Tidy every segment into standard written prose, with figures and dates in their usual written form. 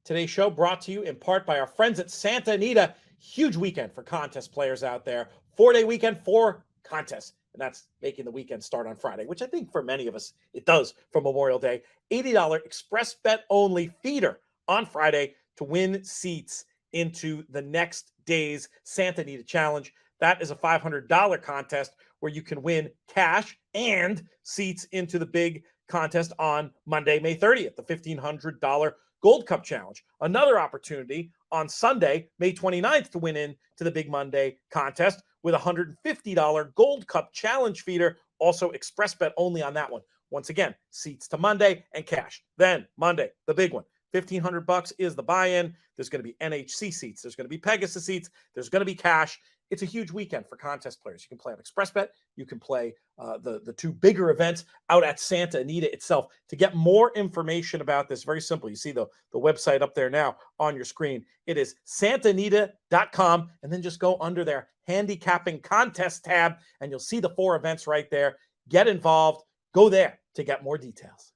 Today's show brought to you in part by our friends at Santa Anita. Huge weekend for contest players out there. 4-day weekend, 4 contests. And that's making the weekend start on Friday, which I think for many of us, it does for Memorial Day. $80 express bet only feeder on Friday to win seats into the next day's Santa Anita Challenge. That is a $500 contest where you can win cash and seats into the big contest on Monday, May 30th, the $1,500 Gold Cup Challenge. Another opportunity on Sunday, May 29th, to win in to the Big Monday contest with a $150 Gold Cup Challenge feeder, also express bet only on that one. Once again, seats to Monday and cash. Then Monday, the big one. $1,500 is the buy-in. There's going to be NHC seats. There's going to be Pegasus seats. There's going to be cash. It's a huge weekend for contest players. You can play on Express Bet. You can play the two bigger events out at Santa Anita itself. To get more information about this, very simple. You see the website up there now on your screen. It is santaanita.com, and then just go under their handicapping contest tab, and you'll see the 4 events right there. Get involved. Go there to get more details.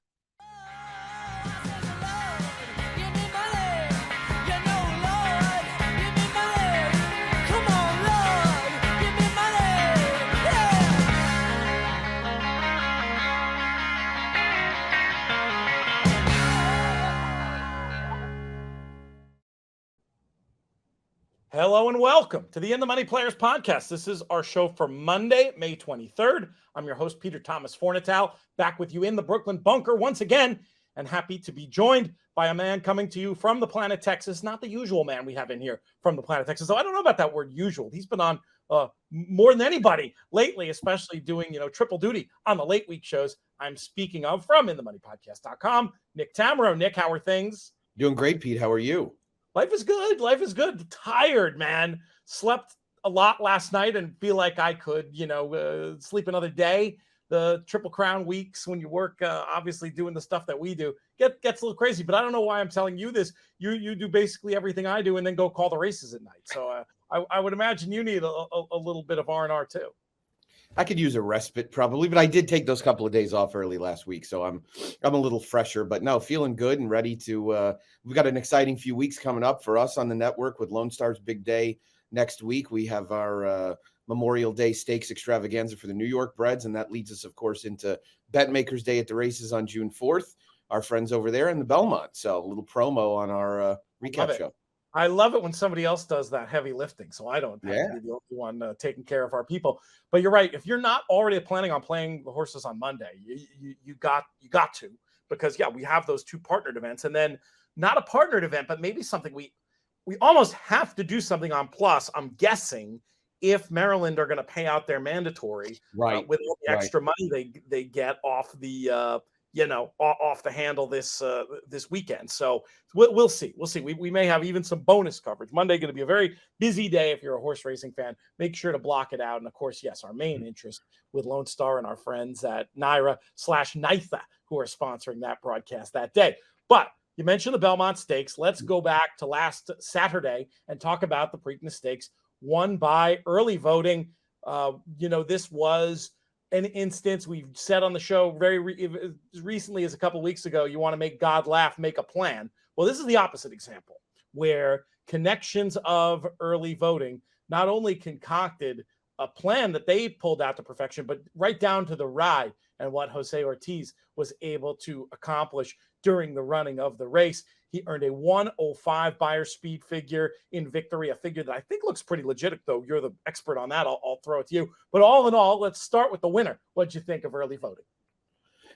Hello and welcome to the In the Money Players podcast. This is our show for Monday, May 23rd. I'm your host, Peter Thomas Fornatow, back with you in the Brooklyn bunker once again, and happy to be joined by a man coming to you from the planet Texas. Not the usual man we have in here from the planet Texas. So I don't know about that word usual. He's been on more than anybody lately, especially doing, triple duty on the late week shows. I'm speaking of from InTheMoneyPodcast.com, Nick Tammaro. Nick, how are things? Doing great, Pete. How are you? Life is good. Life is good. Tired, man. Slept a lot last night and feel like I could, sleep another day. The Triple Crown weeks when you work, obviously doing the stuff that we do, gets a little crazy. But I don't know why I'm telling you this. You do basically everything I do and then go call the races at night. So I would imagine you need a little bit of R&R too. I could use a respite probably, but I did take those couple of days off early last week, so I'm a little fresher. But no, feeling good and ready to. We've got an exciting few weeks coming up for us on the network with Lone Star's big day next week. We have our Memorial Day Stakes extravaganza for the New York Breds, and that leads us, of course, into BetMakers Day at the races on June 4th. Our friends over there in the Belmont, so a little promo on our recap show. I love it when somebody else does that heavy lifting, so I don't have to be the only one taking care of our people. But you're right. If you're not already planning on playing the horses on Monday, you got to, because we have those 2 partnered events, and then not a partnered event, but maybe something we almost have to do something on Plus. I'm guessing if Maryland are going to pay out their mandatory with all the extra money they get off the off the handle this weekend. So we'll see. We may have even some bonus coverage. Monday going to be a very busy day if you're a horse racing fan. Make sure to block it out. And of course, yes, our main interest with Lone Star and our friends at Naira/NYTHA who are sponsoring that broadcast that day. But you mentioned the Belmont Stakes. Let's go back to last Saturday and talk about the Preakness Stakes won by early voting. This was an instance we've said on the show very recently as a couple of weeks ago. You want to make God laugh, make a plan. Well, this is the opposite example where connections of early voting not only concocted a plan that they pulled out to perfection, but right down to the ride and what Jose Ortiz was able to accomplish during the running of the race. He earned a 105 buyer speed figure in victory, a figure that I think looks pretty legit, though you're the expert on that. I'll throw it to you. But all in all, let's start with the winner. What'd you think of early voting?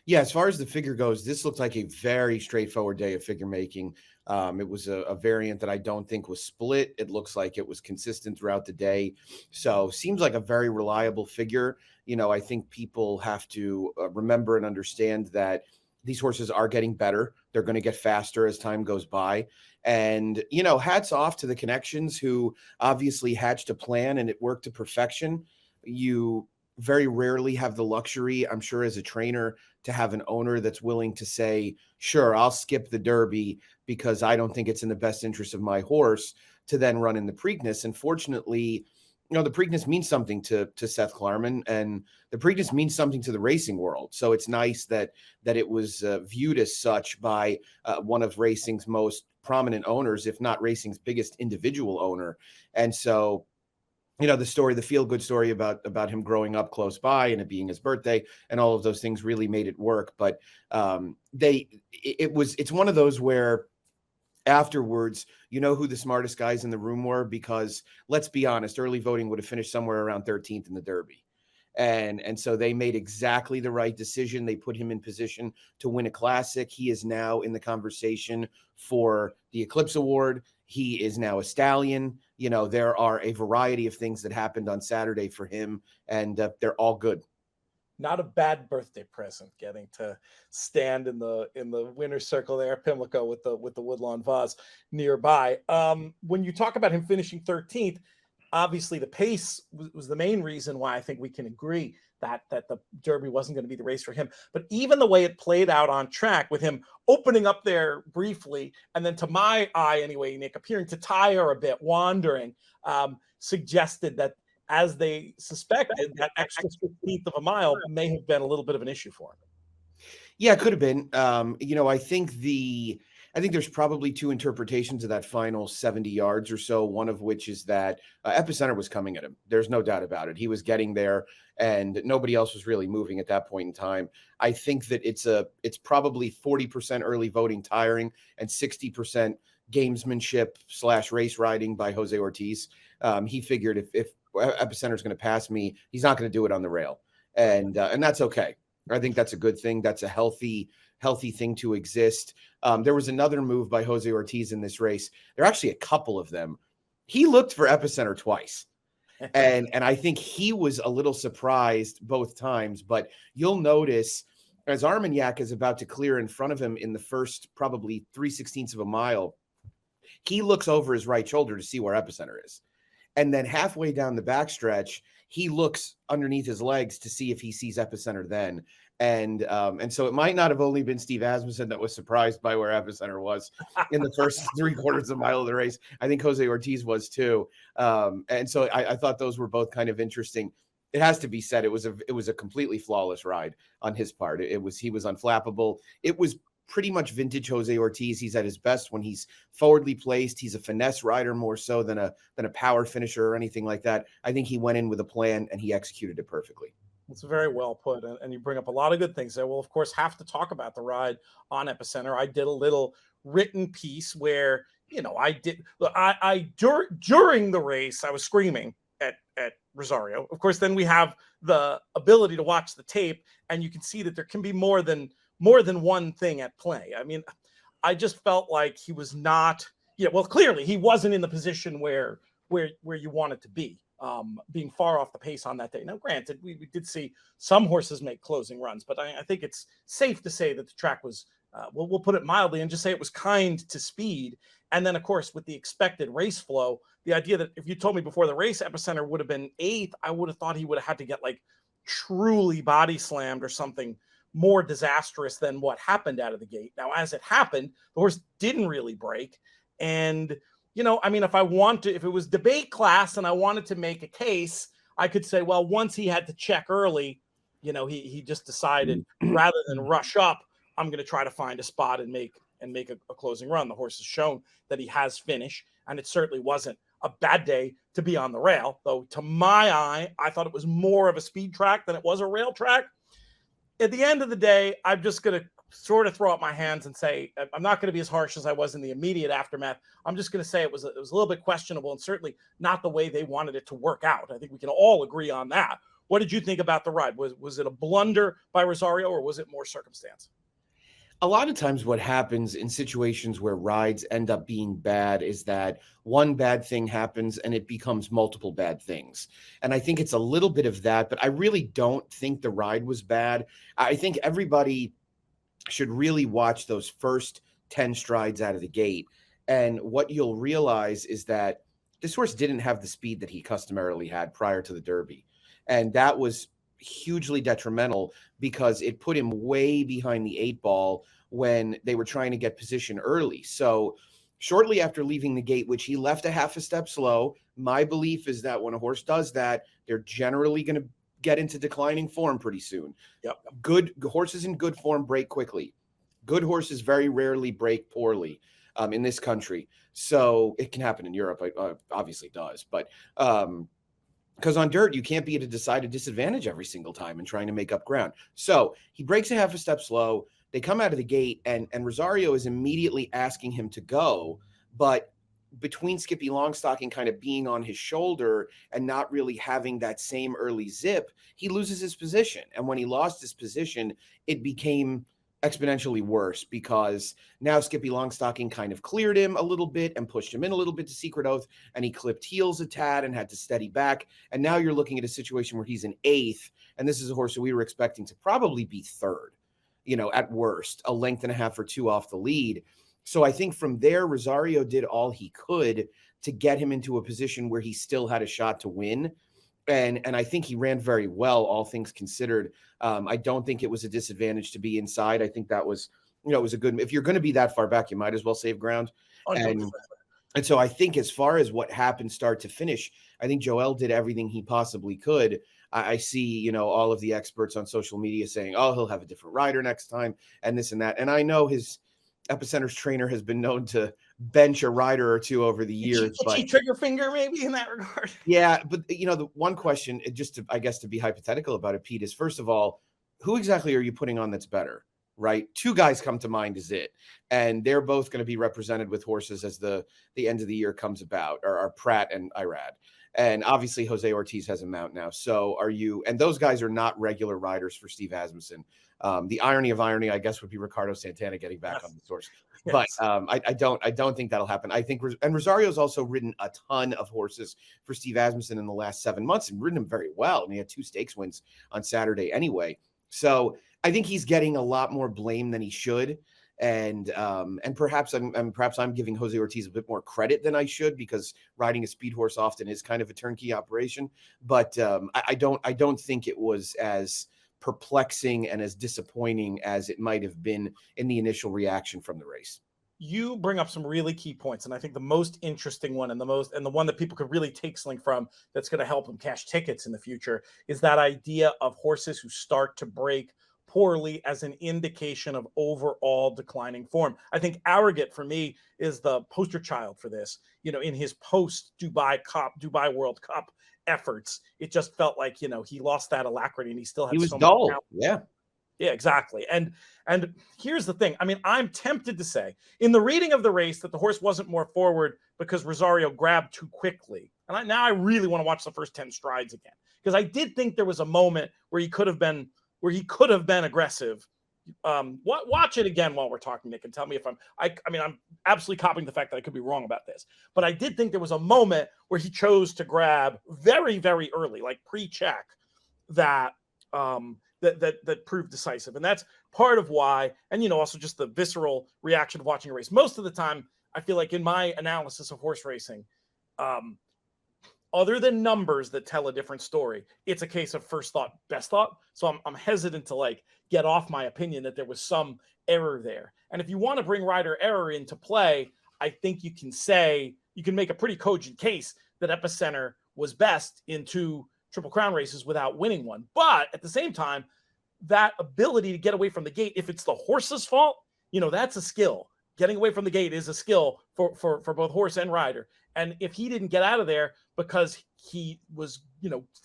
Yeah, as far as the figure goes, this looks like a very straightforward day of figure making. It was a variant that I don't think was split. It looks like it was consistent throughout the day. So seems like a very reliable figure. I think people have to remember and understand that these horses are getting better. They're going to get faster as time goes by. And, hats off to the connections who obviously hatched a plan and it worked to perfection. You very rarely have the luxury, I'm sure, as a trainer, to have an owner that's willing to say, sure, I'll skip the Derby because I don't think it's in the best interest of my horse to then run in the Preakness. And fortunately, the Preakness means something to Seth Klarman, and the Preakness means something to the racing world. So it's nice that it was viewed as such by one of racing's most prominent owners, if not racing's biggest individual owner. And so, you know, the feel-good story about him growing up close by and it being his birthday and all of those things really made it work. But it's one of those where afterwards, you know who the smartest guys in the room were, because let's be honest, early voting would have finished somewhere around 13th in the Derby. And so they made exactly the right decision. They put him in position to win a classic. He is now in the conversation for the Eclipse Award. He is now a stallion. You know, there are a variety of things that happened on Saturday for him, and they're all good. Not a bad birthday present, getting to stand in the winner's circle there, Pimlico, with the Woodlawn vase nearby. When you talk about him finishing 13th, obviously the pace was the main reason why I think we can agree that the Derby wasn't going to be the race for him. But even the way it played out on track, with him opening up there briefly, and then, to my eye anyway, Nick, appearing to tire a bit, wandering, suggested that, as they suspected, that extra 15th of a mile may have been a little bit of an issue for him. Yeah, it could have been. You know, I think there's probably two interpretations of that final 70 yards or so, one of which is that Epicenter was coming at him. There's no doubt about it. He was getting there and nobody else was really moving at that point in time. I think that it's probably 40% early voting tiring and 60% gamesmanship / race riding by Jose Ortiz. He figured if Epicenter is going to pass me, he's not going to do it on the rail. And that's okay. I think that's a good thing. That's a healthy thing to exist. There was another move by Jose Ortiz in this race. There are actually a couple of them. He looked for Epicenter twice. And I think he was a little surprised both times. But you'll notice, as Armagnac is about to clear in front of him in the first probably 3/16 of a mile, he looks over his right shoulder to see where Epicenter is. And then halfway down the backstretch, he looks underneath his legs to see if he sees Epicenter then. And so it might not have only been Steve Asmussen that was surprised by where Epicenter was in the first 3/4 of a mile of the race. I think Jose Ortiz was too. And so I thought those were both kind of interesting. It has to be said, it was a completely flawless ride on his part. He was unflappable. It was pretty much vintage Jose Ortiz. He's at his best when he's forwardly placed. He's a finesse rider more so than a power finisher or anything like that. I think he went in with a plan and he executed it perfectly. It's very well put, and you bring up a lot of good things there. We'll, of course, have to talk about the ride on Epicenter. I did a little written piece where, you know, during the race, I was screaming at Rosario. Of course, then we have the ability to watch the tape, and you can see that there can be more than one thing at play. I mean, I just felt like he was not, well, clearly he wasn't in the position where you wanted to be, being far off the pace on that day. Now, granted, we did see some horses make closing runs, but I think it's safe to say that the track was, we'll put it mildly and just say it was kind to speed. And then, of course, with the expected race flow, the idea that if you told me before the race Epicenter would have been 8th, I would have thought he would have had to get like truly body slammed or something more disastrous than what happened out of the gate. Now, as it happened, the horse didn't really break. And, you know, I mean, if it was debate class and I wanted to make a case, I could say, well, once he had to check early, you know, he just decided rather than rush up, I'm going to try to find a spot and make a closing run. The horse has shown that he has finish, and it certainly wasn't a bad day to be on the rail, though to my eye, I thought it was more of a speed track than it was a rail track. At the end of the day, I'm just going to sort of throw up my hands and say, I'm not going to be as harsh as I was in the immediate aftermath. I'm just going to say it was a little bit questionable and certainly not the way they wanted it to work out. I think we can all agree on that. What did you think about the ride? Was it a blunder by Rosario, or was it more circumstance? A lot of times what happens in situations where rides end up being bad is that one bad thing happens and it becomes multiple bad things. And I think it's a little bit of that, but I really don't think the ride was bad. I think everybody should really watch those first 10 strides out of the gate. And what you'll realize is that this horse didn't have the speed that he customarily had prior to the Derby. And that was hugely detrimental because it put him way behind the 8 ball when they were trying to get position early. So shortly after leaving the gate, which he left a half a step slow, my belief is that when a horse does that, they're generally going to get into declining form pretty soon. Yep. Good horses in good form break quickly. Good horses very rarely break poorly. in this country. So it can happen in Europe, obviously does, but because on dirt, you can't be at a decided disadvantage every single time and trying to make up ground. So he breaks a half a step slow. They come out of the gate, and Rosario is immediately asking him to go. But between Skippy Longstocking kind of being on his shoulder and not really having that same early zip, he loses his position. And when he lost his position, it became exponentially worse because now Skippy Longstocking kind of cleared him a little bit and pushed him in a little bit to Secret Oath, and he clipped heels a tad and had to steady back. And now you're looking at a situation where he's in 8th, and this is a horse that we were expecting to probably be 3rd, at worst, a length and a half or 2 off the lead. So I think from there, Rosario did all he could to get him into a position where he still had a shot to win. And I think he ran very well, all things considered. I don't think it was a disadvantage to be inside. I think that was, it was a good, if you're going to be that far back, you might as well save ground. And so I think as far as what happened start to finish, I think Joel did everything he possibly could. I see, all of the experts on social media saying, oh, he'll have a different rider next time and this and that. And I know his Epicenter's trainer has been known to bench a rider or two over the years. But trigger finger maybe in that regard. Yeah, but the one question, just to, I guess, to be hypothetical about it, Pete, is first of all, who exactly are you putting on that's better, right? 2 guys come to mind is it, and they're both going to be represented with horses as the end of the year comes about, are Pratt and Irad. And obviously Jose Ortiz has a mount now. So are you, and those guys are not regular riders for Steve Asmussen. The irony of irony, I guess, would be Ricardo Santana getting back on the horse. Yes. But I don't think that'll happen. I think, and Rosario's also ridden a ton of horses for Steve Asmussen in the last 7 months and ridden them very well. And he had 2 stakes wins on Saturday anyway. So I think he's getting a lot more blame than he should. And perhaps I'm giving Jose Ortiz a bit more credit than I should, because riding a speed horse often is kind of a turnkey operation. But I don't think it was as perplexing and as disappointing as it might have been in the initial reaction from the race. You bring up some really key points, and I think the most interesting one and the one that people could really take something from that's going to help them cash tickets in the future is that idea of horses who start to break poorly as an indication of overall declining form. I think Arrogant, for me, is the poster child for this. In his post Dubai World Cup efforts, it just felt like, he lost that alacrity and he still had he was so dull. Yeah, exactly. And here's the thing. I mean, I'm tempted to say in the reading of the race that the horse wasn't more forward because Rosario grabbed too quickly. And now I really want to watch the first 10 strides again, because I did think there was a moment where he could have been aggressive. Watch it again while we're talking, Nick, and tell me if I'm absolutely copying the fact that I could be wrong about this. But I did think there was a moment where he chose to grab very, very early, like pre-check, that proved decisive. And that's part of why, and also just the visceral reaction of watching a race. Most of the time, I feel like in my analysis of horse racing, other than numbers that tell a different story, it's a case of first thought, best thought. So I'm hesitant to get off my opinion that there was some error there. And if you want to bring rider error into play, I think you can make a pretty cogent case that Epicenter was best in 2 Triple Crown races without winning one. But at the same time, that ability to get away from the gate, if it's the horse's fault, that's a skill. Getting away from the gate is a skill for both horse and rider. And if he didn't get out of there because he was,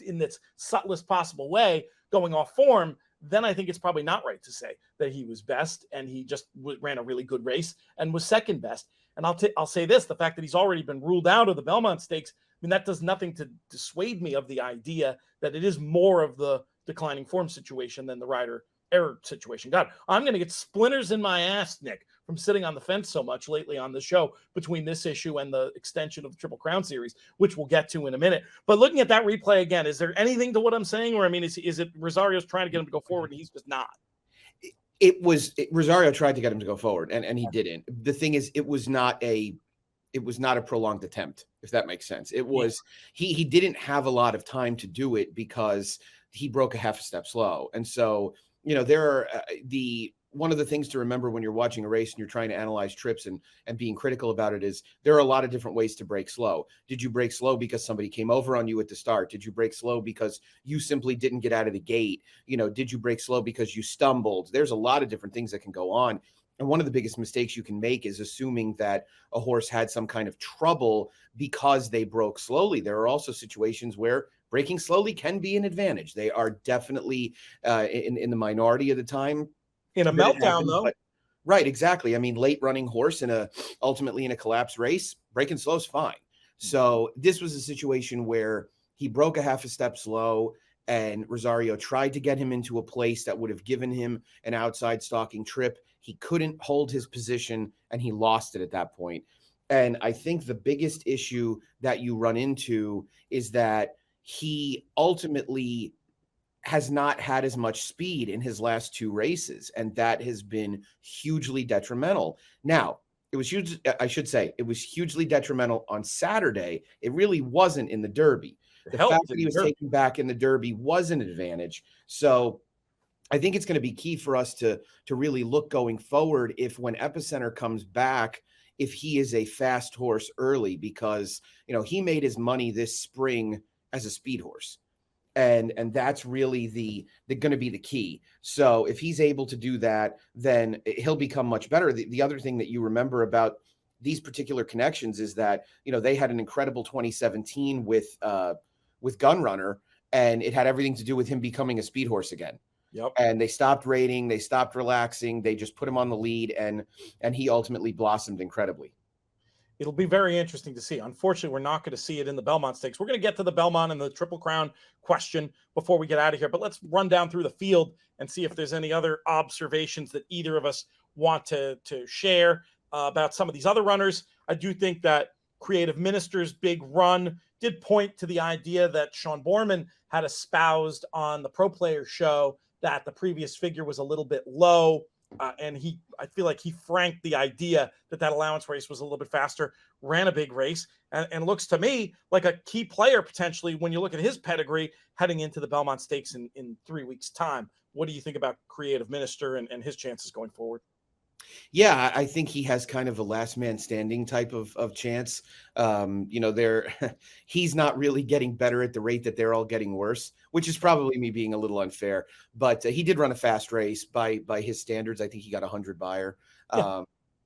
in this subtlest possible way going off form, then I think it's probably not right to say that he was best and he just ran a really good race and was second best. And I'll say this, the fact that he's already been ruled out of the Belmont Stakes, that does nothing to dissuade me of the idea that it is more of the declining form situation than the rider error situation. God, I'm going to get splinters in my ass, Nick, from sitting on the fence so much lately on the show between this issue and the extension of the Triple Crown series, which we'll get to in a minute. But looking at that replay again, is there anything to what I'm saying? Or, is it Rosario's trying to get him to go forward and he's just not? Rosario tried to get him to go forward and he didn't. The thing is, it was not a prolonged attempt, if that makes sense. It was, he didn't have a lot of time to do it because he broke a half a step slow. And so, there are one of the things to remember when you're watching a race and you're trying to analyze trips and being critical about it is there are a lot of different ways to break slow. Did you break slow because somebody came over on you at the start? Did you break slow because you simply didn't get out of the gate? Did you break slow because you stumbled? There's a lot of different things that can go on. And one of the biggest mistakes you can make is assuming that a horse had some kind of trouble because they broke slowly. There are also situations where breaking slowly can be an advantage. They are definitely in the minority of the time. In a meltdown, though. But, right, exactly. I mean, late running horse ultimately in a collapse race, breaking slow is fine. So this was a situation where he broke a half a step slow, and Rosario tried to get him into a place that would have given him an outside stalking trip. He couldn't hold his position, and he lost it at that point. And I think the biggest issue that you run into is that he ultimately has not had as much speed in his last 2 races, and that has been hugely detrimental. Now, it was huge. I should say it was hugely detrimental on Saturday. It really wasn't in the Derby. The fact that he was taken back in the Derby was an advantage. So I think it's going to be key for us to really look going forward if when Epicenter comes back, if he is a fast horse early, because, you know, he made his money this spring as a speed horse. And that's really going to be the key. So if he's able to do that, then he'll become much better. The other thing that you remember about these particular connections is that, you know, they had an incredible 2017 with Gunrunner, and it had everything to do with him becoming a speed horse again. Yep. And they stopped rating, they stopped relaxing, they just put him on the lead, and he ultimately blossomed incredibly. It'll be very interesting to see. Unfortunately, we're not going to see it in the Belmont Stakes. We're going to get to the Belmont and the Triple Crown question before we get out of here, but let's run down through the field and see if there's any other observations that either of us want to share about some of these other runners. I do think that Creative Minister's big run did point to the idea that Sean Borman had espoused on the Pro Player show that the previous figure was a little bit low. And I feel like he franked the idea that allowance race was a little bit faster, ran a big race, and looks to me like a key player potentially when you look at his pedigree heading into the Belmont Stakes in 3 weeks' time. What do you think about Creative Minister and his chances going forward? Yeah, I think he has kind of a last man standing type of chance. You know, he's not really getting better at the rate that they're all getting worse, which is probably me being a little unfair. But he did run a fast race by his standards. I think he got 100 buyer. Yeah.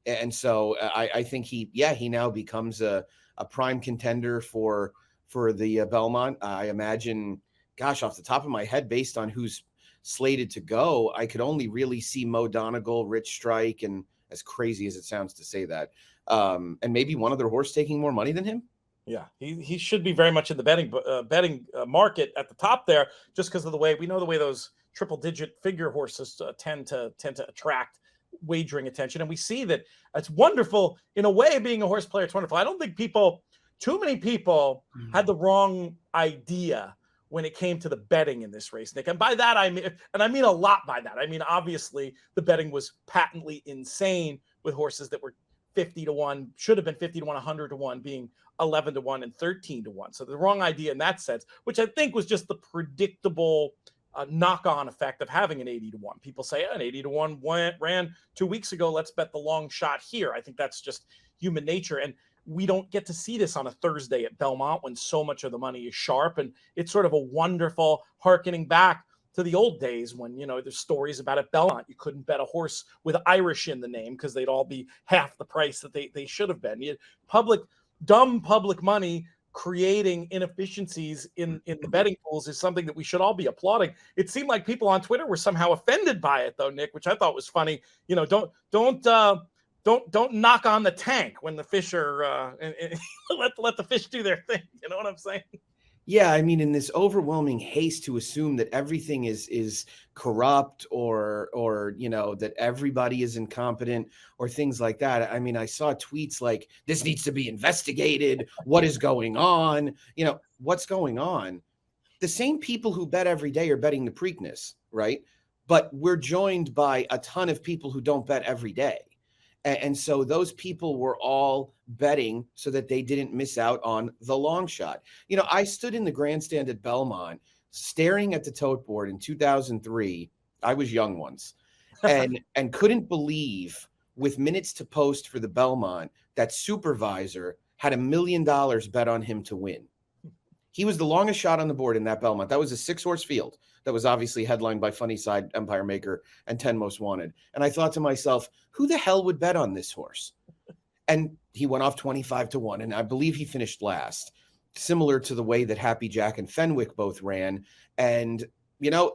And so I think he now becomes a prime contender for the Belmont. I imagine, gosh, off the top of my head, based on who's slated to go, I could only really see Mo Donegal, Rich Strike, and as crazy as it sounds to say that, and maybe one other horse taking more money than him. Yeah, he should be very much in the betting market at the top there, just because of the way those triple digit figure horses tend to attract wagering attention, and we see that it's wonderful in a way. Being a horse player, it's wonderful. I don't think too many people had the wrong idea when it came to the betting in this race, Nick. And by that, I mean a lot by that. I mean, obviously, the betting was patently insane with horses that were 50 to 1, should have been 50 to 1, 100 to 1, being 11 to 1 and 13 to 1. So the wrong idea in that sense, which I think was just the predictable knock-on effect of having an 80 to 1. People say, an 80 to 1 ran 2 weeks ago. Let's bet the long shot here. I think that's just human nature. And we don't get to see this on a Thursday at Belmont when so much of the money is sharp. And it's sort of a wonderful hearkening back to the old days when, you know, there's stories about at Belmont, you couldn't bet a horse with Irish in the name because they'd all be half the price that they should have been. Dumb public money creating inefficiencies in the betting pools is something that we should all be applauding. It seemed like people on Twitter were somehow offended by it, though, Nick, which I thought was funny. You know, don't knock on the tank when the fish are let the fish do their thing. You know what I'm saying? Yeah, I mean, in this overwhelming haste to assume that everything is corrupt or you know, that everybody is incompetent or things like that. I mean, I saw tweets like, this needs to be investigated. What is going on? You know, what's going on? The same people who bet every day are betting the Preakness, right? But we're joined by a ton of people who don't bet every day. And so those people were all betting so that they didn't miss out on the long shot. You know, I stood in the grandstand at Belmont staring at the tote board in 2003. I was young once and couldn't believe, with minutes to post for the Belmont, that Supervisor had $1 million bet on him to win. He was the longest shot on the board in that Belmont. That was a 6-horse field. that was obviously headlined by Funny Side, Empire Maker, and 10 Most Wanted. And I thought to myself, who the hell would bet on this horse? And he went off 25-1, and I believe he finished last, similar to the way that Happy Jack and Fenwick both ran. And,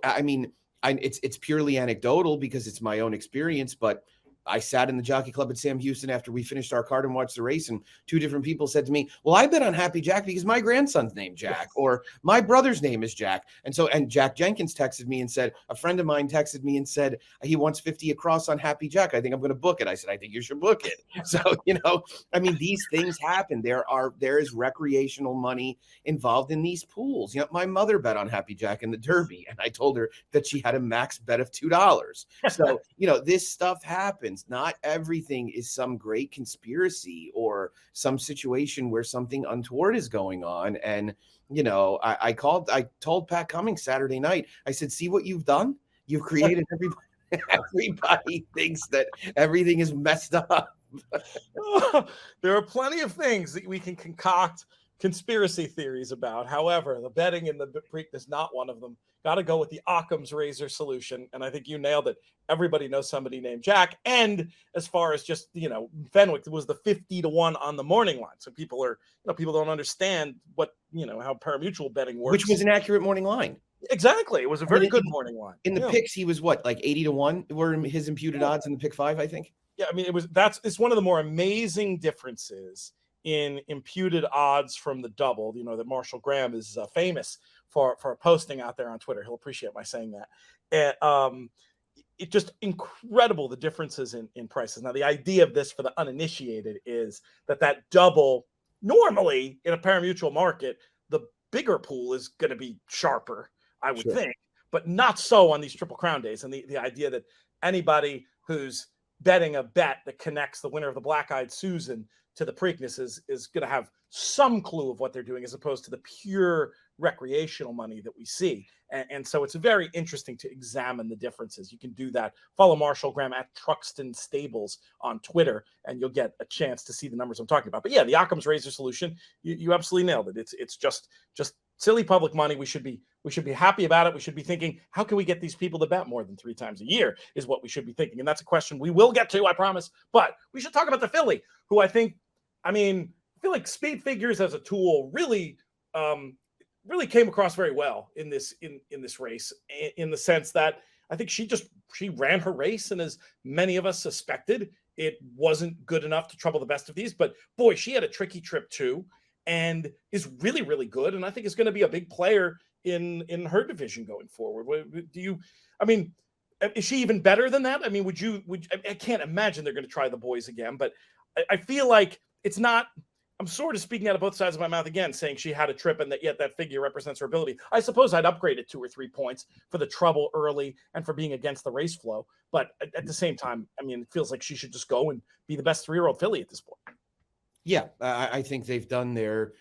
I mean, it's purely anecdotal because it's my own experience, but I sat in the Jockey Club at Sam Houston after we finished our card and watched the race, and two different people said to me, well, I bet on Happy Jack because my grandson's named Jack, or my brother's name is Jack. And Jack Jenkins texted me and said, a friend of mine texted me and said, he wants 50 across on Happy Jack. I think I'm going to book it. I said, I think you should book it. So, I mean, these things happen. There is recreational money involved in these pools. My mother bet on Happy Jack in the Derby, and I told her that she had a max bet of $2. So, this stuff happens. Not everything is some great conspiracy or some situation where something untoward is going on. And, I told Pat Cummings Saturday night, I said, see what you've done? You've created everybody thinks that everything is messed up. There are plenty of things that we can concoct conspiracy theories about. However, the betting in the Preakness is not one of them. Got to go with the Occam's razor solution. And I think you nailed it. Everybody knows somebody named Jack. And as far as just, Fenwick was the 50-1 on the morning line. So people don't understand how parimutuel betting works. Which was an accurate morning line. Exactly. It was a very good morning line. In the picks, he was what, like 80-1 were his imputed odds in the pick 5, I think. Yeah. I mean, it's one of the more amazing differences in imputed odds from the double. That Marshall Graham is famous for posting out there on Twitter. He'll appreciate my saying that. It's just incredible the differences in prices. Now, the idea of this for the uninitiated is that double, normally in a parimutuel market, the bigger pool is going to be sharper, I would think, but not so on these Triple Crown days. And the idea that anybody who's betting a bet that connects the winner of the Black Eyed Susan to the Preakness is going to have some clue of what they're doing, as opposed to the pure recreational money that we see. And so it's very interesting to examine the differences. You can do that. Follow Marshall Graham at Truxton Stables on Twitter, and you'll get a chance to see the numbers I'm talking about. But yeah, the Occam's razor solution, you absolutely nailed it. It's just silly public money. We should be happy about it. We should be thinking, how can we get these people to bet more than 3 times a year is what we should be thinking. And that's a question we will get to, I promise. But we should talk about the filly, who I feel like speed figures as a tool really came across very well in this race, in the sense that I think she ran her race, and as many of us suspected, it wasn't good enough to trouble the best of these. But boy, she had a tricky trip too, and is really, really good, and I think is going to be a big player in her division going forward. Is she even better than that? I mean, I can't imagine they're going to try the boys again, but I feel like it's not. I'm sort of speaking out of both sides of my mouth again, saying she had a trip and that yet that figure represents her ability. I suppose I'd upgrade it 2 or 3 points for the trouble early and for being against the race flow. But at the same time, it feels like she should just go and be the best 3-year-old filly at this point. Yeah, I think they've done their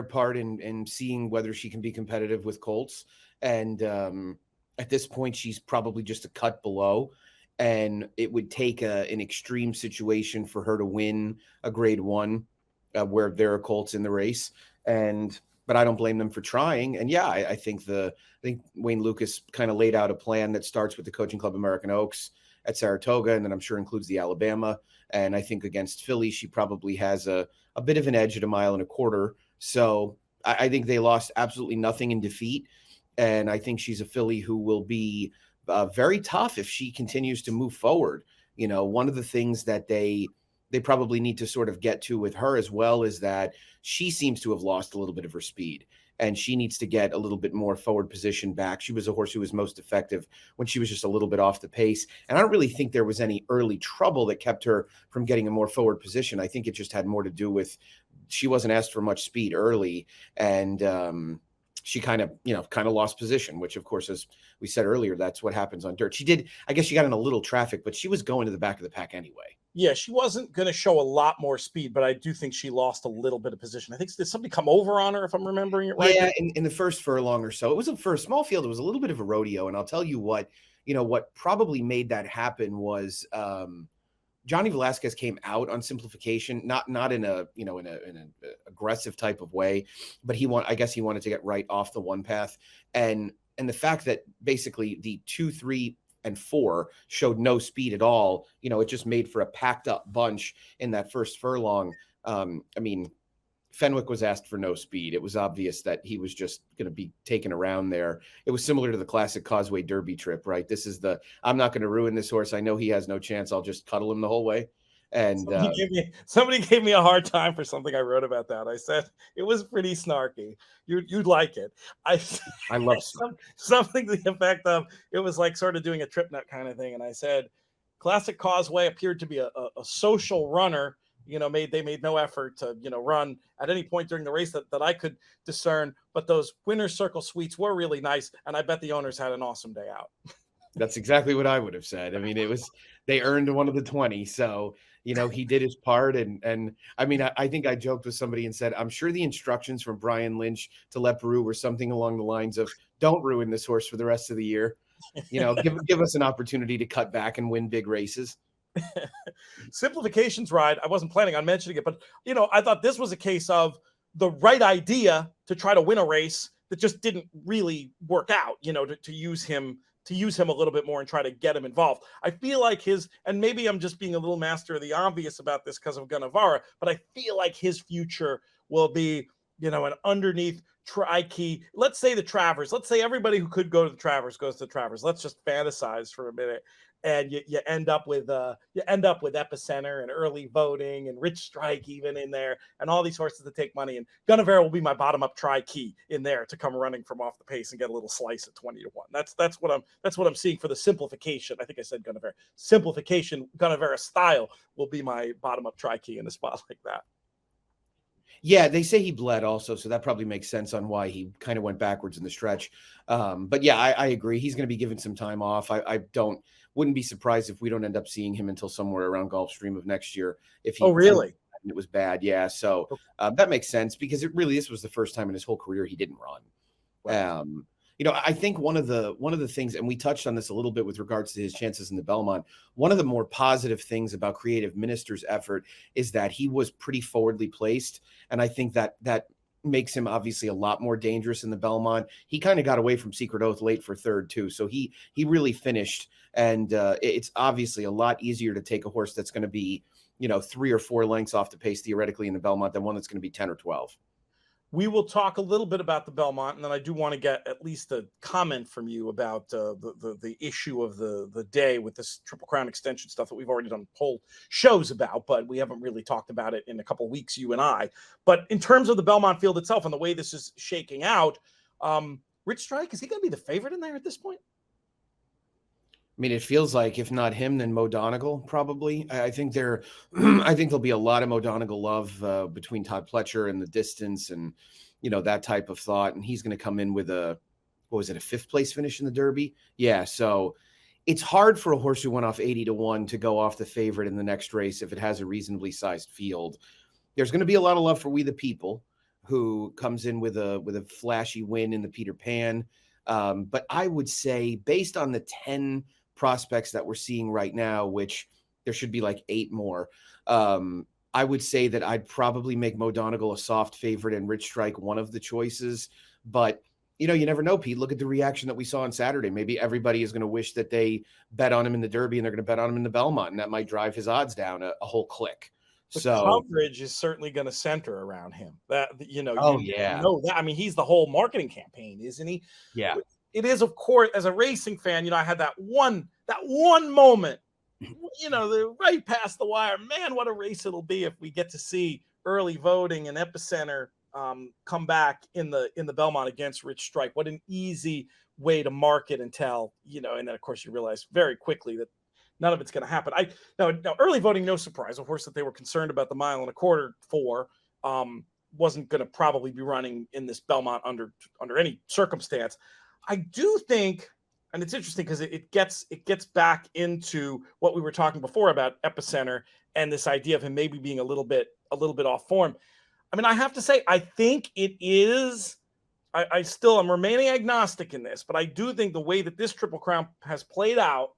part in seeing whether she can be competitive with colts. And at this point, she's probably just a cut below. And it would take an extreme situation for her to win a grade 1. Where there are colts in the race, but I don't blame them for trying. And yeah, I think Wayne Lucas kind of laid out a plan that starts with the Coaching Club American Oaks at Saratoga, and then I'm sure includes the Alabama. And I think against Philly, she probably has a bit of an edge at 1.25 miles. So I think they lost absolutely nothing in defeat, and I think she's a filly who will be very tough if she continues to move forward. One of the things that they probably need to sort of get to with her as well is that she seems to have lost a little bit of her speed, and she needs to get a little bit more forward position back. She was a horse who was most effective when she was just a little bit off the pace. And I don't really think there was any early trouble that kept her from getting a more forward position. I think it just had more to do with she wasn't asked for much speed early, and she kind of lost position, which of course, as we said earlier, that's what happens on dirt. I guess she got in a little traffic, but she was going to the back of the pack anyway. Yeah, she wasn't going to show a lot more speed, but I do think she lost a little bit of position. I think did somebody come over on her, if I'm remembering it right? Yeah, in the first furlong or so. It was for a small field. It was a little bit of a rodeo, and I'll tell you what probably made that happen was Johnny Velasquez came out on simplification, not in an aggressive type of way, but I guess he wanted to get right off the one path, and the fact that basically the 2, 3, and 4 showed no speed at all, it just made for a packed up bunch in that first furlong. I mean, Fenwick was asked for no speed. It was obvious that he was just going to be taken around there. It was similar to the classic Causeway Derby trip, right? This is I'm not going to ruin this horse. I know he has no chance. I'll just cuddle him the whole way. And somebody gave me a hard time for something I wrote about that. I said it was pretty snarky. You'd like it. I love something to the effect of it was like sort of doing a trip nut kind of thing. And I said, classic Causeway appeared to be a social runner. They made no effort to, run at any point during the race that I could discern. But those winner's circle suites were really nice. And I bet the owners had an awesome day out. That's exactly what I would have said. I mean, they earned one of the 20. So, he did his part. And I mean, I think I joked with somebody and said, I'm sure the instructions from Brian Lynch to Leparoux were something along the lines of, don't ruin this horse for the rest of the year. Give us an opportunity to cut back and win big races. Simplifications ride. I wasn't planning on mentioning it, but I thought this was a case of the right idea to try to win a race that just didn't really work out. To use him a little bit more and try to get him involved. I feel like and maybe I'm just being a little master of the obvious about this because of Gunnevara, but I feel like his future will be, an underneath tri-key. Let's say the Travers. Let's say everybody who could go to the Travers goes to the Travers. Let's just fantasize for a minute. And you end up with Epicenter and Early Voting and Rich Strike even in there, and all these horses that take money. And Gunnevara will be my bottom up tri-key in there to come running from off the pace and get a little slice at 20-1. That's what I'm seeing for the simplification. I think I said Gunnevara simplification. Gunnevara style will be my bottom up tri-key in a spot like that. Yeah, they say he bled also, so that probably makes sense on why he kind of went backwards in the stretch. But yeah, I agree. He's going to be given some time off. I wouldn't be surprised if we don't end up seeing him until somewhere around Gulfstream of next year. If he really? It was bad, yeah. So that makes sense because this was the first time in his whole career he didn't run. Right. I think one of the things, and we touched on this a little bit with regards to his chances in the Belmont, one of the more positive things about Creative Minister's effort is that he was pretty forwardly placed. And I think that makes him obviously a lot more dangerous in the Belmont. He kind of got away from Secret Oath late for third too. So he really finished. And it's obviously a lot easier to take a horse that's going to be, 3 or 4 lengths off the pace theoretically in the Belmont than one that's going to be 10 or 12. We will talk a little bit about the Belmont, and then I do want to get at least a comment from you about the issue of the day with this Triple Crown extension stuff that we've already done whole shows about, but we haven't really talked about it in a couple of weeks, you and I. But in terms of the Belmont field itself and the way this is shaking out, Rich Strike, is he going to be the favorite in there at this point? I mean, it feels like if not him, then Mo Donegal probably. I think there'll be a lot of Mo Donegal love between Todd Pletcher and the distance and, that type of thought. And he's going to come in with a 5th place finish in the Derby? Yeah. So it's hard for a horse who went off 80-1 to go off the favorite in the next race if it has a reasonably sized field. There's going to be a lot of love for We the People, who comes in with a flashy win in the Peter Pan. But I would say based on the 10 prospects that we're seeing right now, which there should be like 8 more. I would say that I'd probably make Mo Donegal a soft favorite and Rich Strike one of the choices. But, you never know, Pete. Look at the reaction that we saw on Saturday. Maybe everybody is going to wish that they bet on him in the Derby and they're going to bet on him in the Belmont, and that might drive his odds down a whole click. The coverage is certainly going to center around him. That that. I mean, he's the whole marketing campaign, isn't he? Yeah. It is, of course, as a racing fan, I had that one moment, the right past the wire. Man, what a race it'll be if we get to see Early Voting and Epicenter come back in the Belmont against Rich Strike. What an easy way to market and tell, and then of course you realize very quickly that none of it's going to happen. Now Early Voting, no surprise, a horse that they were concerned about the 1.25 miles for, wasn't going to probably be running in this Belmont under any circumstance. I do think, and it's interesting because it gets back into what we were talking before about Epicenter and this idea of him maybe being a little bit off form. I mean, I have to say, I think it is. I still am remaining agnostic in this, but I do think the way that this Triple Crown has played out,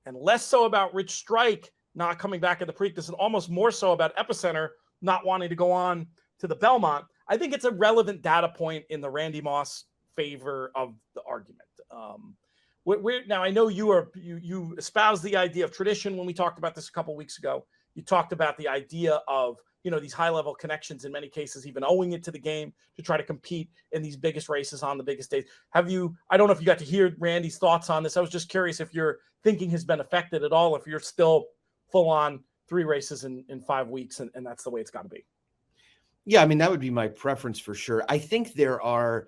and less so about Rich Strike not coming back at the Preakness, and almost more so about Epicenter not wanting to go on to the Belmont, I think it's a relevant data point in the Randy Moss favor of the argument. Now I know you espouse the idea of tradition. When we talked about this a couple weeks ago, you talked about the idea of these high level connections, in many cases even owing it to the game to try to compete in these biggest races on the biggest days. I don't know if you got to hear Randy's thoughts on this. I was just curious if your thinking has been affected at all, if you're still full on 3 races in 5 weeks and that's the way it's got to be. Yeah, I mean, that would be my preference for sure. I think there are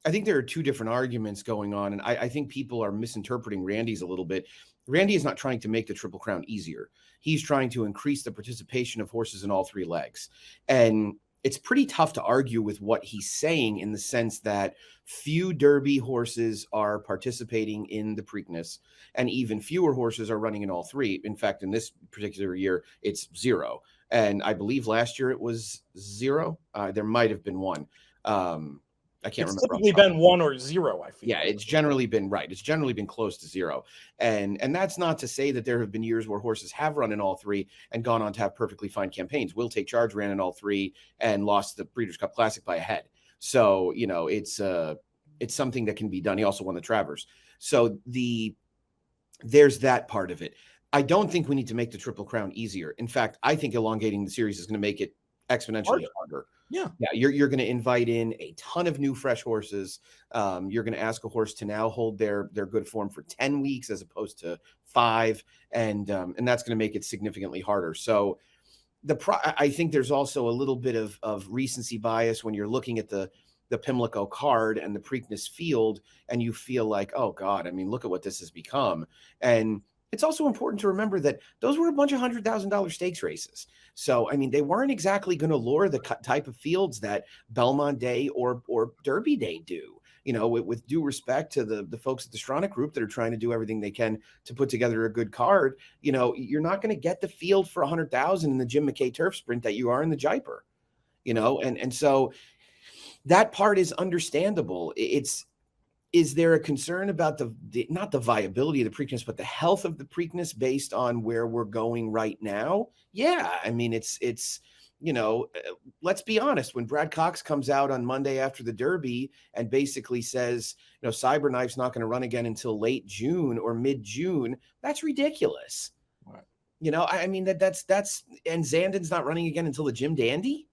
2 different arguments going on, and I think people are misinterpreting Randy's a little bit. Randy is not trying to make the Triple Crown easier. He's trying to increase the participation of horses in all 3 legs. And it's pretty tough to argue with what he's saying, in the sense that few Derby horses are participating in the Preakness, and even fewer horses are running in all 3. In fact, in this particular year, it's 0. And I believe last year it was 0. There might have been 1. I can't remember. It's typically been 1 or 0, I feel. Yeah, it's generally been right. It's generally been close to 0. And that's not to say that there have been years where horses have run in all 3 and gone on to have perfectly fine campaigns. Will Take Charge ran in all 3 and lost the Breeders' Cup Classic by a head. So, it's something that can be done. He also won the Travers. So there's that part of it. I don't think we need to make the Triple Crown easier. In fact, I think elongating the series is going to make it exponentially harder. Yeah. You're going to invite in a ton of new fresh horses. You're going to ask a horse to now hold their good form for 10 weeks as opposed to 5. And that's going to make it significantly harder. So I think there's also a little bit of recency bias when you're looking at the Pimlico card and the Preakness field, and you feel like, oh God, I mean, look at what this has become. And it's also important to remember that those were a bunch of $100,000 stakes races. So, I mean, they weren't exactly going to lure the type of fields that Belmont Day or Derby Day do. With due respect to the folks at the Stronach Group that are trying to do everything they can to put together a good card, you're not going to get the field for $100,000 in the Jim McKay Turf Sprint that you are in the Jaipur. And so that part is understandable. Is there a concern about not the viability of the Preakness, but the health of the Preakness based on where we're going right now? Yeah. I mean, it's let's be honest. When Brad Cox comes out on Monday after the Derby and basically says, Cyberknife's not going to run again until late June or mid-June, that's ridiculous. Right. I mean, that's and Zandon's not running again until the Jim Dandy.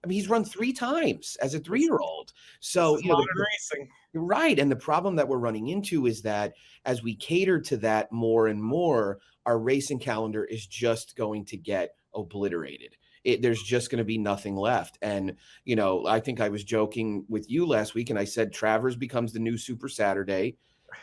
I mean, he's run 3 times as a 3-year-old. So, racing. Right. And the problem that we're running into is that as we cater to that more and more, our racing calendar is just going to get obliterated. There's just going to be nothing left. And, I think I was joking with you last week and I said Travers becomes the new Super Saturday.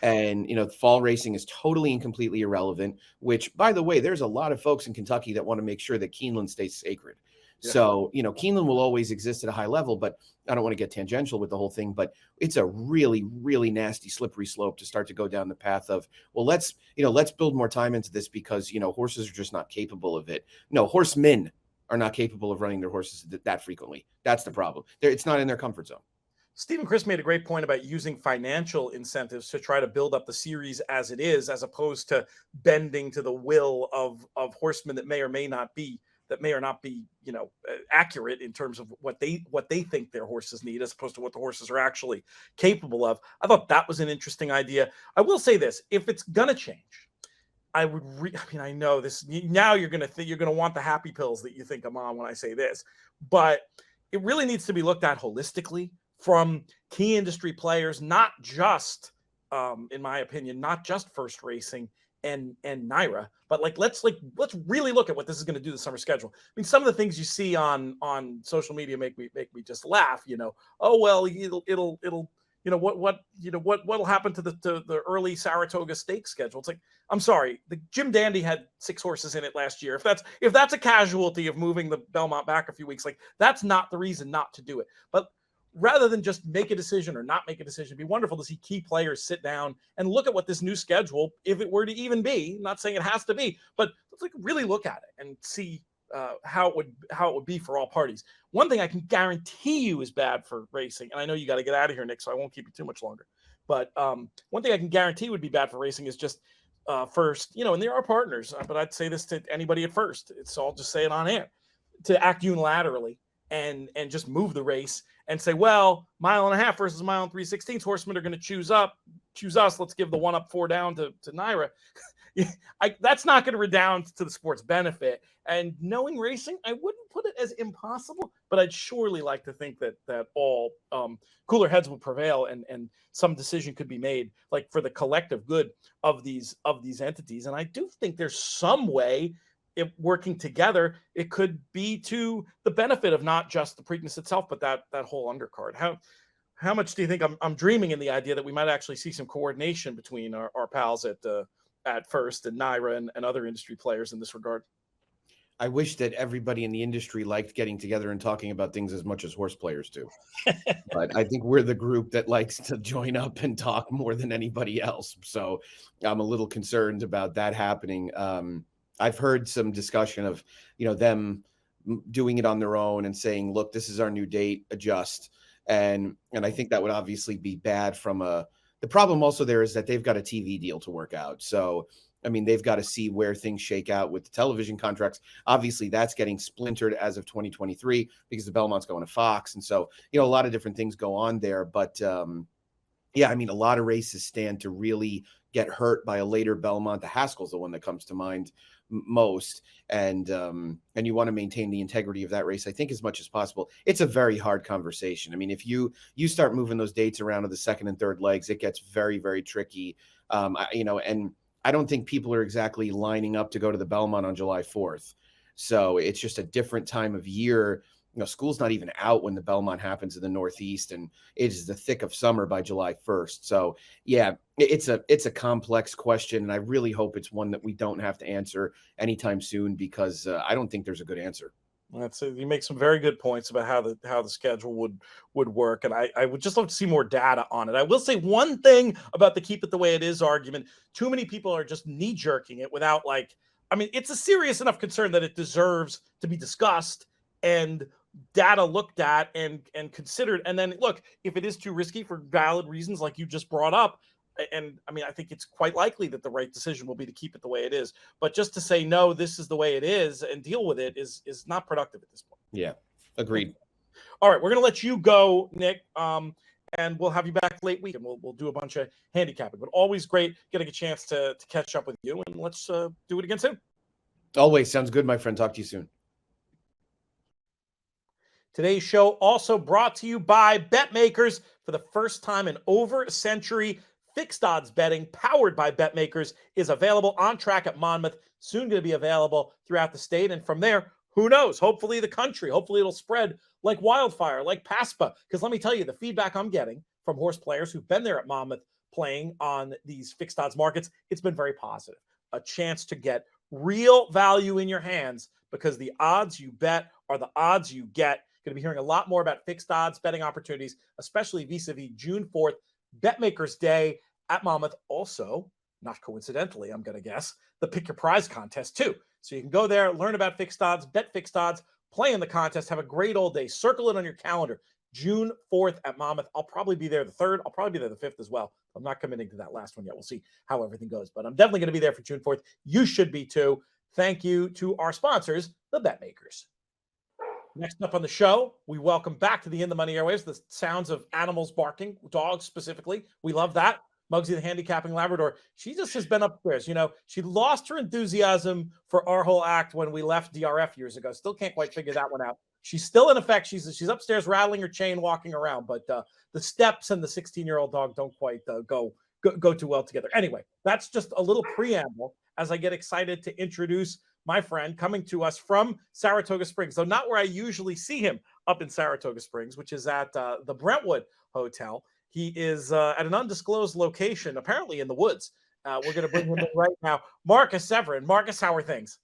And, fall racing is totally and completely irrelevant, which, by the way, there's a lot of folks in Kentucky that want to make sure that Keeneland stays sacred. Yeah. So, Keeneland will always exist at a high level, but I don't want to get tangential with the whole thing, but it's a really, really nasty, slippery slope to start to go down the path of, well, let's build more time into this because, horses are just not capable of it. No, horsemen are not capable of running their horses that frequently. That's the problem. It's not in their comfort zone. Stephen Chris made a great point about using financial incentives to try to build up the series as it is, as opposed to bending to the will of horsemen that may or not be accurate in terms of what they think their horses need, as opposed to what the horses are actually capable of. I thought that was an interesting idea. I will say this: if it's gonna change, I know this. Now you're gonna want the happy pills that you think I'm on when I say this, but it really needs to be looked at holistically from key industry players, not just, in my opinion, not just First Racing and NYRA, but let's really look at what this is going to do to the summer schedule. I mean, some of the things you see on social media make me just laugh. Oh well, it'll what'll happen to the early Saratoga Stakes schedule? It's like, I'm sorry, the Jim Dandy had 6 horses in it last year. If that's a casualty of moving the Belmont back a few weeks, that's not the reason not to do it. But rather than just make a decision or not make a decision, it'd be wonderful to see key players sit down and look at what this new schedule, if it were to even be, not saying it has to be, but let's really look at it and see how it would be for all parties. One thing I can guarantee you is bad for racing, and I know you got to get out of here, Nick, so I won't keep you too much longer. But one thing I can guarantee would be bad for racing is just first, and there are partners, but I'd say this to anybody at first. I'll just say it on air, to act unilaterally and just move the race and say, well, 1.5 miles versus 1 3/16 horsemen are going to choose up. choose us. Let's give the 1 up, 4 down to Naira. That's not going to redound to the sport's benefit. And knowing racing, I wouldn't put it as impossible, but I'd surely like to think that all cooler heads would prevail and some decision could be made, like for the collective good of these entities. And I do think there's some way, if working together, it could be to the benefit of not just the Preakness itself, but that whole undercard. How much do you think I'm dreaming in the idea that we might actually see some coordination between our pals at First and Naira and other industry players in this regard? I wish that everybody in the industry liked getting together and talking about things as much as horse players do. But I think we're the group that likes to join up and talk more than anybody else. So I'm a little concerned about that happening. I've heard some discussion of, them doing it on their own and saying, look, this is our new date, adjust. And I think that would obviously be bad the problem also there is that they've got a TV deal to work out. So, I mean, they've got to see where things shake out with the television contracts. Obviously, that's getting splintered as of 2023 because the Belmont's going to Fox. And so, a lot of different things go on there. But, yeah, I mean, a lot of races stand to really get hurt by a later Belmont. The Haskell's the one that comes to mind most. And you want to maintain the integrity of that race, I think, as much as possible. It's a very hard conversation. I mean, if you start moving those dates around to the second and third legs, it gets very, very tricky. And I don't think people are exactly lining up to go to the Belmont on July 4th. So it's just a different time of year. School's not even out when the Belmont happens in the Northeast, and it is the thick of summer by July 1st. So yeah, it's a complex question, and I really hope it's one that we don't have to answer anytime soon, because I don't think there's a good answer. That's it. You make some very good points about how the schedule would work, and I would just love to see more data on it. I will say one thing about the keep it the way it is argument: too many people are just knee jerking it without it's a serious enough concern that it deserves to be discussed and data looked at and considered. And then look, if it is too risky for valid reasons like you just brought up, and I think it's quite likely that the right decision will be to keep it the way it is. But just to say, no, this is the way it is and deal with it is not productive at this point. Yeah, agreed. All right, we're going to let you go, Nick, and we'll have you back late week, and we'll do a bunch of handicapping. But always great getting a chance to catch up with you, and let's do it again soon. Always. Sounds good, my friend. Talk to you soon. Today's show also brought to you by BetMakers. For the first time in over a century, fixed odds betting powered by BetMakers is available on track at Monmouth, soon going to be available throughout the state. And from there, who knows? Hopefully the country. Hopefully it'll spread like wildfire, like PASPA. Because let me tell you, the feedback I'm getting from horse players who've been there at Monmouth playing on these fixed odds markets, it's been very positive. A chance to get real value in your hands, because the odds you bet are the odds you get. Going to be hearing a lot more about fixed odds betting opportunities, especially vis-a-vis June 4th, BetMakers Day at Monmouth. Also, not coincidentally, I'm going to guess, the Pick Your Prize contest too. So you can go there, learn about fixed odds, bet fixed odds, play in the contest, have a great old day. Circle it on your calendar. June 4th at Monmouth. I'll probably be there the 3rd. I'll probably be there the 5th as well. I'm not committing to that last one yet. We'll see how everything goes, but I'm definitely going to be there for June 4th. You should be too. Thank you to our sponsors, the BetMakers. Next up on the show, we welcome back to the In the Money airwaves the sounds of animals barking, dogs specifically. We love that. Muggsy, the handicapping Labrador, she just has been upstairs. She lost her enthusiasm for our whole act when we left DRF years ago. Still can't quite figure that one out. She's still in effect. She's upstairs rattling her chain, walking around. But the steps and the 16-year-old dog don't quite go too well together. Anyway, that's just a little preamble as I get excited to introduce my friend coming to us from Saratoga Springs, though not where I usually see him, up in Saratoga Springs, which is at the Brentwood Hotel. He is at an undisclosed location, apparently in the woods. We're going to bring him in right now. Marcus Severin. Marcus, how are things?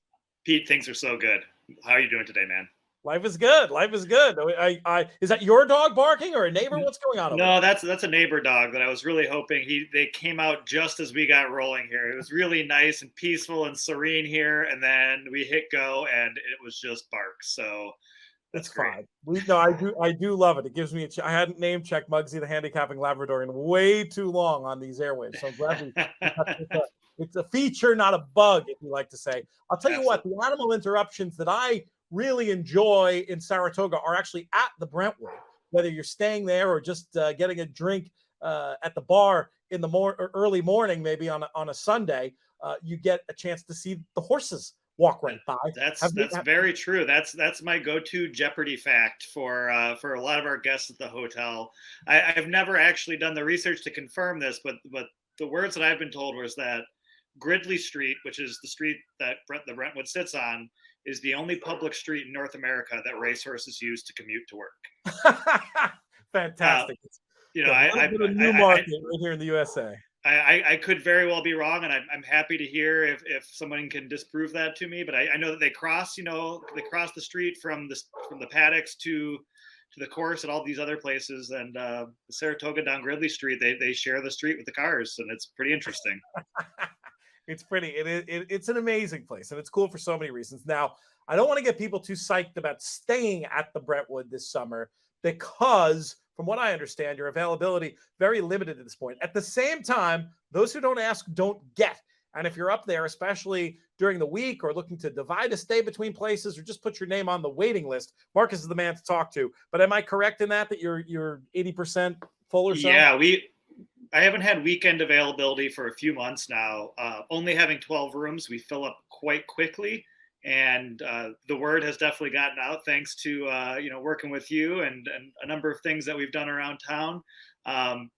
Pete, things are so good. How are you doing today, man? Life is good. Life is good. Is that your dog barking or a neighbor? What's going on? No, that's a neighbor dog that I was really hoping they came out just as we got rolling here. It was really nice and peaceful and serene here, and then we hit go, and it was just bark. So that's fine. I do love it. It gives me I hadn't name checked Muggsy, the handicapping Labrador, in way too long on these airwaves. So I'm glad it's a feature, not a bug, if you like to say. I'll tell you what, the animal interruptions that I really enjoy in Saratoga are actually at the Brentwood, whether you're staying there or just getting a drink at the bar. in the early morning, maybe on a Sunday, you get a chance to see the horses walk right by. That's very true. That's my go-to Jeopardy fact for a lot of our guests at the hotel. I've never actually done the research to confirm this, but the words that I've been told was that Gridley Street, which is the street that the Brentwood sits on, is the only public street in North America that racehorses use to commute to work. Fantastic. I'm a new market right here in the USA. I could very well be wrong, and I'm happy to hear if someone can disprove that to me. But I know that they cross the street from the paddocks to the course and all these other places, and the Saratoga down Gridley Street, they share the street with the cars, and it's pretty interesting. It's pretty. It's an amazing place, and it's cool for so many reasons. Now, I don't want to get people too psyched about staying at the Brentwood this summer because, from what I understand, your availability very limited at this point. At the same time, those who don't ask don't get. And if you're up there, especially during the week or looking to divide a stay between places or just put your name on the waiting list, Marcus is the man to talk to. But am I correct in that you're 80% full or so? Yeah, I haven't had weekend availability for a few months now. Only having 12 rooms, we fill up quite quickly. And the word has definitely gotten out thanks to working with you and a number of things that we've done around town.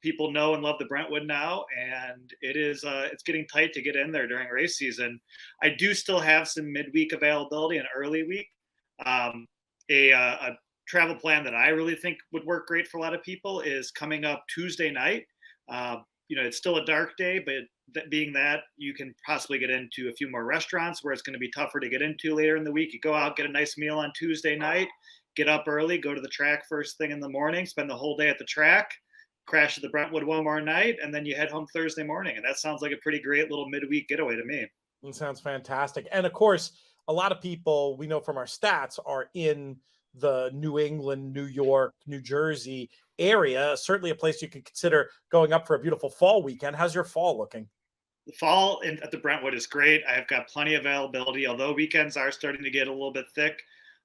People know and love the Brentwood now, and it's getting tight to get in there during race season. I do still have some midweek availability and early week. A travel plan that I really think would work great for a lot of people is coming up Tuesday night. It's still a dark day, but being that you can possibly get into a few more restaurants where it's going to be tougher to get into later in the week. You go out, get a nice meal on Tuesday night, get up early, go to the track first thing in the morning, spend the whole day at the track, crash at the Brentwood one more night, and then you head home Thursday morning. And that sounds like a pretty great little midweek getaway to me. It sounds fantastic. And of course, a lot of people we know from our stats are in the New England, New York, New Jersey area. Certainly a place you could consider going up for a beautiful fall weekend. How's your fall looking? The fall at the Brentwood is great. I've got plenty of availability, although weekends are starting to get a little bit thick.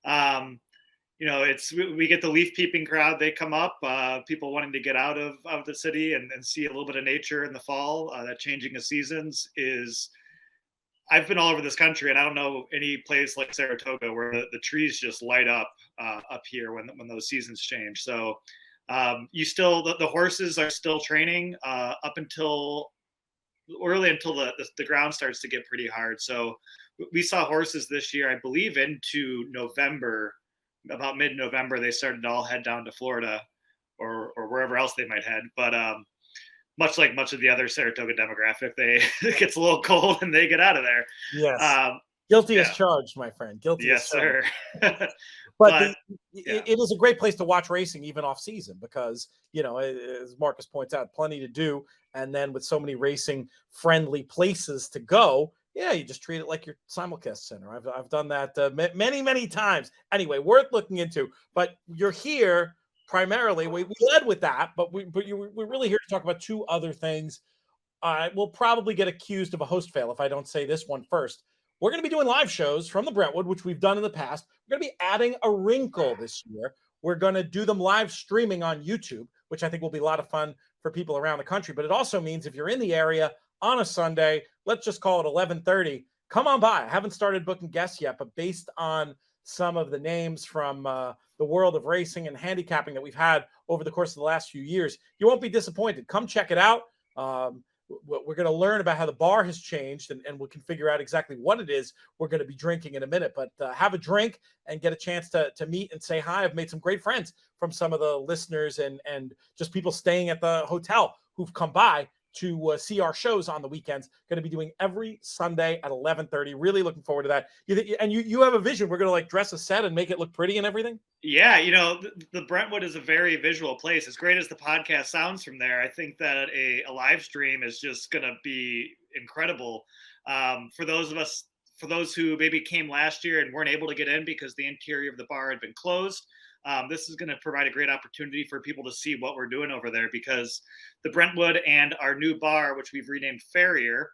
We get the leaf peeping crowd. They come up, people wanting to get out of the city and see a little bit of nature in the fall. That changing of seasons is, I've been all over this country, and I don't know any place like Saratoga where the trees just light up here when those seasons change. So the horses are still training up until the ground starts to get pretty hard. So we saw horses this year, I believe, into November. About mid-November, they started to all head down to Florida or wherever else they might head. But much of the other Saratoga demographic, it gets a little cold and they get out of there. Yes. Guilty as charged, my friend. Guilty as charged. Yes, sir. But it is a great place to watch racing even off season because, as Marcus points out, plenty to do. And then with so many racing friendly places to go, you just treat it like your simulcast center. I've done that many, many times. Anyway, worth looking into. But you're here primarily. We led with that, but we're really here to talk about two other things. We'll probably get accused of a host fail if I don't say this one first. We're going to be doing live shows from the Brentwood, which we've done in the past. We're going to be adding a wrinkle this year. We're going to do them live streaming on YouTube, which I think will be a lot of fun for people around the country. But it also means if you're in the area on a Sunday, let's just call it 11:30, come on by. I haven't started booking guests yet, but based on some of the names from the world of racing and handicapping that we've had over the course of the last few years, you won't be disappointed. Come check it out. We're going to learn about how the bar has changed, and we can figure out exactly what it is we're going to be drinking in a minute. But have a drink and get a chance to meet and say hi. I've made some great friends from some of the listeners and just people staying at the hotel who've come by to see our shows on the weekends. Going to be doing every Sunday at 11:30. Really looking forward to that. You have a vision. We're going to dress a set and make it look pretty and everything. Yeah, the Brentwood is a very visual place. As great as the podcast sounds from there, I think that a live stream is just going to be incredible. For those who maybe came last year and weren't able to get in because the interior of the bar had been closed, this is going to provide a great opportunity for people to see what we're doing over there, because the Brentwood and our new bar, which we've renamed Farrier,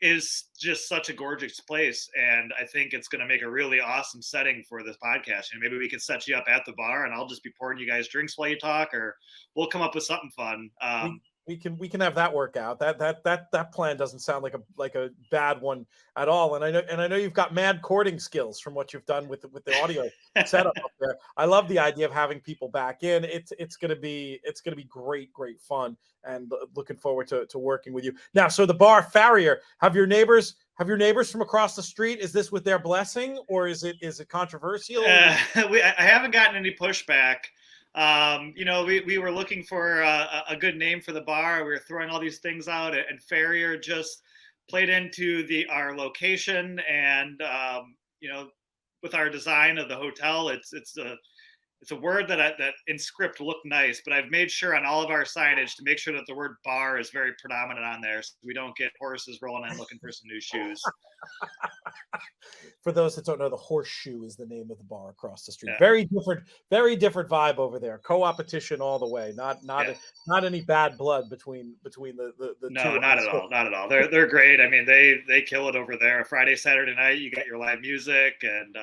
is just such a gorgeous place. And I think it's going to make a really awesome setting for this podcast. And maybe we can set you up at the bar and I'll just be pouring you guys drinks while you talk, or we'll come up with something fun. We can have that work out. That plan doesn't sound like a bad one at all. And I know you've got mad courting skills from what you've done with the audio setup up there. I love the idea of having people back in. It's gonna be great fun, and looking forward to working with you. Now, so the bar Farrier, have your neighbors from across the street? Is this with their blessing, or is it controversial? I haven't gotten any pushback. We were looking for a good name for the bar. We were throwing all these things out, and Farrier just played into our location, and with our design of the hotel, it's a word that in script looked nice, but I've made sure on all of our signage to make sure that the word bar is very predominant on there, so we don't get horses rolling in looking for some new shoes. For those that don't know, the Horseshoe is the name of the bar across the street. Yeah. Very different vibe over there. Co-opetition all the way. Not any bad blood between the no, two. not at all. They're great. I mean, they kill it over there. Friday, Saturday night, you got your live music, and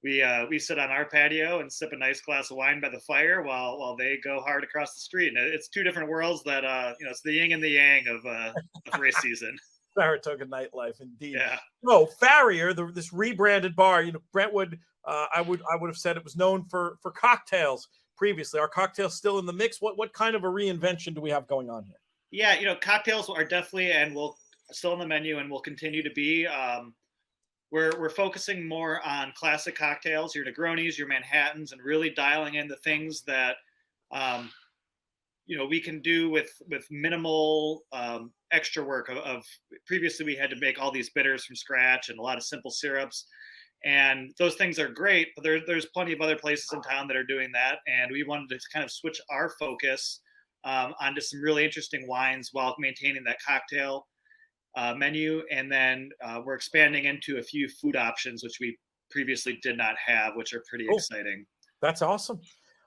we sit on our patio and sip a nice glass of wine by the fire while they go hard across the street. And it's two different worlds that it's the yin and the yang of race season. Saratoga nightlife, indeed. Yeah. No, Farrier, this rebranded bar. Brentwood. I would have said it was known for cocktails previously. Are cocktails still in the mix? What kind of a reinvention do we have going on here? Yeah, cocktails are definitely and will still on the menu and will continue to be. We're focusing more on classic cocktails, your Negronis, your Manhattans, and really dialing in the things that we can do with minimal extra work of previously we had to make all these bitters from scratch and a lot of simple syrups, and those things are great, but there's plenty of other places in town that are doing that, and we wanted to kind of switch our focus onto some really interesting wines while maintaining that cocktail menu, and then we're expanding into a few food options which we previously did not have, which are pretty exciting. That's awesome.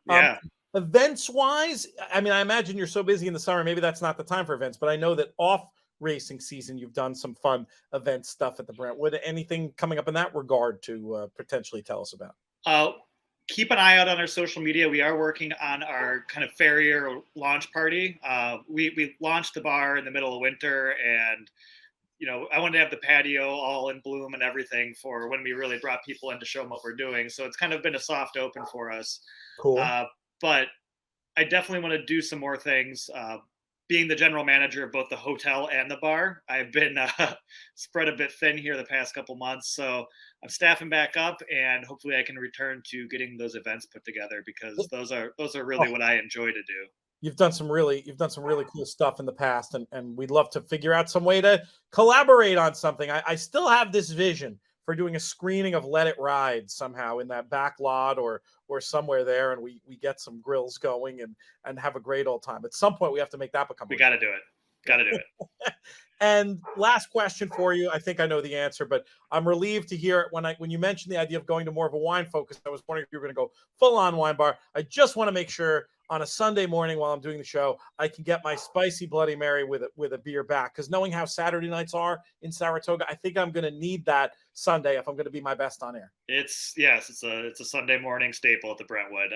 Yeah. Events wise, I mean, I imagine you're so busy in the summer, maybe that's not the time for events, but I know that off racing season, you've done some fun event stuff at the Brentwood. Anything coming up in that regard to potentially tell us about? Keep an eye out on our social media. We are working on our kind of Farrier launch party. We launched the bar in the middle of winter, and I wanted to have the patio all in bloom and everything for when we really brought people in to show them what we're doing. So it's kind of been a soft open for us. Cool. But I definitely want to do some more things. Being the general manager of both the hotel and the bar, I've been spread a bit thin here the past couple months. So I'm staffing back up, and hopefully I can return to getting those events put together, because those are really what I enjoy to do. You've done some really cool stuff in the past, and we'd love to figure out some way to collaborate on something. I still have this vision for doing a screening of Let It Ride somehow in that back lot or somewhere there, and we get some grills going and have a great old time. At some point, we have to make that become. We got to do it. And last question for you. I think I know the answer, but I'm relieved to hear it when you mentioned the idea of going to more of a wine focus. I was wondering if you were going to go full on wine bar. I just want to make sure on a Sunday morning while I'm doing the show, I can get my spicy Bloody Mary with a beer back. Because knowing how Saturday nights are in Saratoga, I think I'm going to need that Sunday if I'm going to be my best on air. It's a Sunday morning staple at the Brentwood.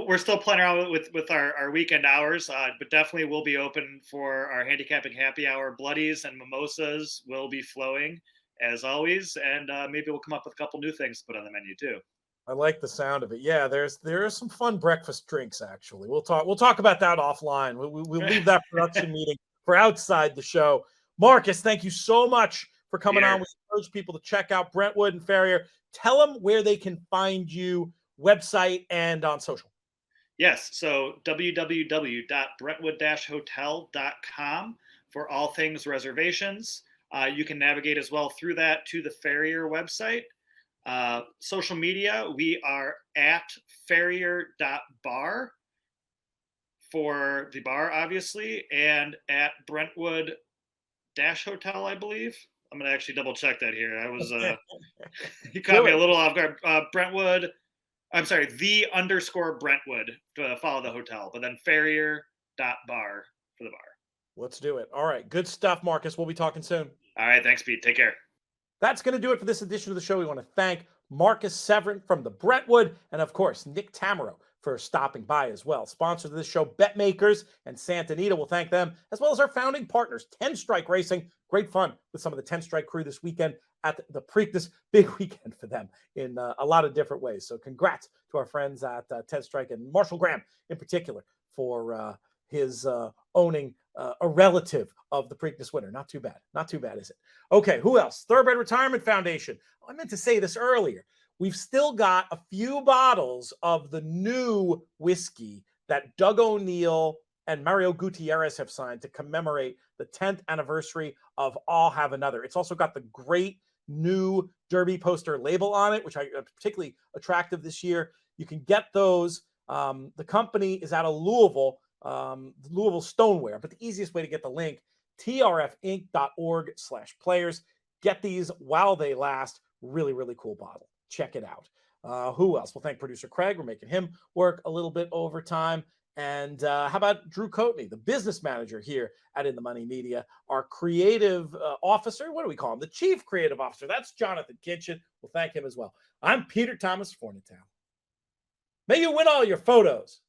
We're still playing around with our weekend hours, but definitely we'll be open for our handicapping happy hour. Bloodies and mimosas will be flowing as always, and maybe we'll come up with a couple new things to put on the menu too. I like the sound of it. Yeah, there are some fun breakfast drinks. Actually, we'll talk about that offline. We'll leave that production meeting for outside the show. Marcus, thank you so much for coming on. We encourage people to check out Brentwood and Farrier. Tell them where they can find you, website and on social. Yes, so www.brentwood-hotel.com for all things reservations. You can navigate as well through that to the Farrier website. Social media, we are at farrier.bar for the bar, obviously, and at Brentwood-hotel, I believe. I'm going to actually double check that here. I was, you caught me a little off guard. Brentwood, I'm sorry, _Brentwood to follow the hotel, but then farrier.bar for the bar. Let's do it. All right. Good stuff, Marcus. We'll be talking soon. All right. Thanks, Pete. Take care. That's going to do it for this edition of the show. We want to thank Marcus Severin from the Brentwood and, of course, Nick Tammaro for stopping by as well. Sponsors of this show, Bet Makers and Santa Anita, will thank them, as well as our founding partners, 10 Strike Racing. Great fun with some of the 10 Strike crew this weekend at the Preakness. Big weekend for them in a lot of different ways. So congrats to our friends at 10 Strike and Marshall Graham in particular for his owning a relative of the Preakness winner. Not too bad. Not too bad, is it? Okay, who else? Thoroughbred Retirement Foundation. Oh, I meant to say this earlier. We've still got a few bottles of the new whiskey that Doug O'Neill and Mario Gutierrez have signed to commemorate the 10th anniversary of I'll Have Another. It's also got the great new Derby poster label on it, which I particularly attractive this year. You can get those. The company is out of Louisville, Louisville Stoneware, but the easiest way to get the link, trfinc.org/players. Get these while they last. Really, really cool bottle. Check it out. Who else? We'll thank producer Craig. We're making him work a little bit overtime. And how about Drew Coatney, the business manager here at In the Money Media, our creative officer? What do we call him? The chief creative officer. That's Jonathan Kitchen. We'll thank him as well. I'm Peter Thomas Fornatown. May you win all your photos.